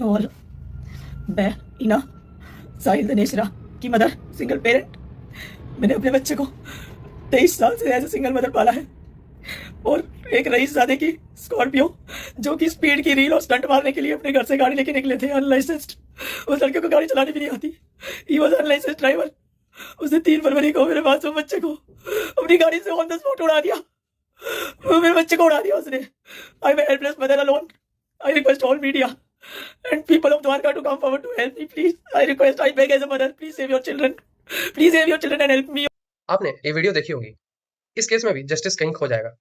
और मैं इना साहिल दनेशरा की मदर, सिंगल पेरेंट। मैंने अपने बच्चे को 23 साल से एज ए सिंगल मदर पाला है और एक रईसजादे की स्कॉर्पियो जो कि स्पीड की रील और स्टंट मारने के लिए अपने घर से गाड़ी लेके निकले थे अनलाइसेंस्ड। उस लड़के को गाड़ी चलानी भी नहीं आती, ही वॉज अनलाइसेंस्ड ड्राइवर। उसने 3 फरवरी को मेरे मासूम बच्चे को अपनी गाड़ी से ऑन द स्पॉट उड़ा दिया। वो मेरे बच्चे को उड़ा दिया उसने। I am helpless mother alone. I request all media and people of Dwarka to come forward to help me, please. I request, I beg as a mother, please save your children. Please save your children and help me. आपने ये video देखी होगी। इस case में भी justice कहीं खो जाएगा,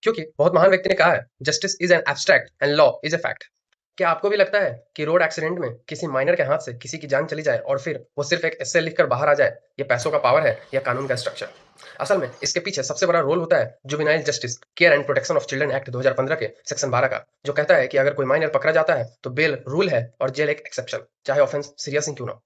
क्योंकि बहुत महान व्यक्ति ने कहा है, justice is an abstract and law is a fact. क्या आपको भी लगता है कि रोड एक्सीडेंट में किसी माइनर के हाथ से किसी की जान चली जाए और फिर वो सिर्फ एक एस्से लिखकर बाहर आ जाए, ये पैसों का पावर है या कानून का स्ट्रक्चर? असल में इसके पीछे सबसे बड़ा रोल होता है juvenile justice care and protection of children act 2015 के सेक्शन 12 का, जो कहता है कि अगर कोई माइनर पकड़ा जाता है तो बेल रूल है और जेल एक एक्सेप्शन, चाहे ऑफेंस सीरियस ही क्यों ना हो।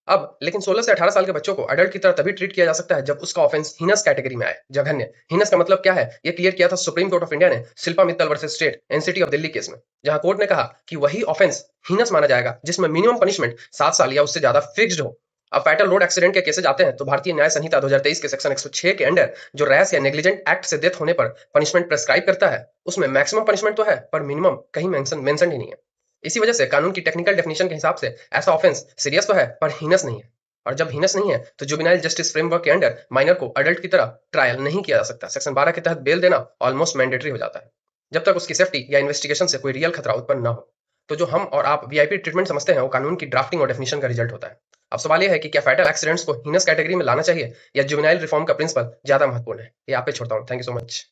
अब लेकिन 16 से 18 साल के बच्चों को अडल्ट की तरह तभी ट्रीट किया जा सकता है जब उसका ऑफेंस हीनस कैटेगरी में आए, जघन्य। हीनस का मतलब क्या है, ये क्लियर किया था सुप्रीम कोर्ट ऑफ इंडिया ने Shilpa Mittal versus state NCT of Delhi case में, जहां कोर्ट ने कहा कि वही ऑफेंस हीनस माना जाएगा जिसमें मिनिमम पनिशमेंट 7 साल या उससे ज्यादा फिक्स्ड हो। अब फैटल रोड एक्सीडेंट के केसेस आते हैं तो भारतीय न्याय संहिता 2023 के सेक्शन 106 के अंडर जो रैश या नेग्लिजेंट एक्ट से डेथ होने पर पनिशमेंट प्रेस्क्राइब करता है, उसमें मैक्सिमम पनिशमेंट तो है पर मिनिमम कहीं मेंशन ही नहीं है। इसी वजह से कानून की टेक्निकल डेफिनेशन के हिसाब से ऐसा ऑफेंस सीरियस तो है पर हीनस नहीं है। और जब हीनस नहीं है तो जुवेनाइल जस्टिस फ्रेमवर्क के अंडर माइनर को अडल्ट की तरह ट्रायल नहीं किया जा सकता। सेक्शन 12 के तहत बेल देना ऑलमोस्ट मैंडेटरी हो जाता है जब तक उसकी सेफ्टी या इन्वेस्टिगेशन से कोई रियल खतरा उत्पन्न ना हो। तो जो हम और आप वीआईपी ट्रीटमेंट समझते हैं वो कानून की ड्राफ्टिंग और डेफिनेशन का रिजल्ट होता है। अब सवाल यह है कि क्या फैटल एक्सीडेंट्स को हीनस कैटेगरी में लाना चाहिए या जुवेनाइल रिफॉर्म का प्रिंसिपल ज्यादा महत्वपूर्ण है? ये आप पे छोड़ता हूँ। Thank you so much.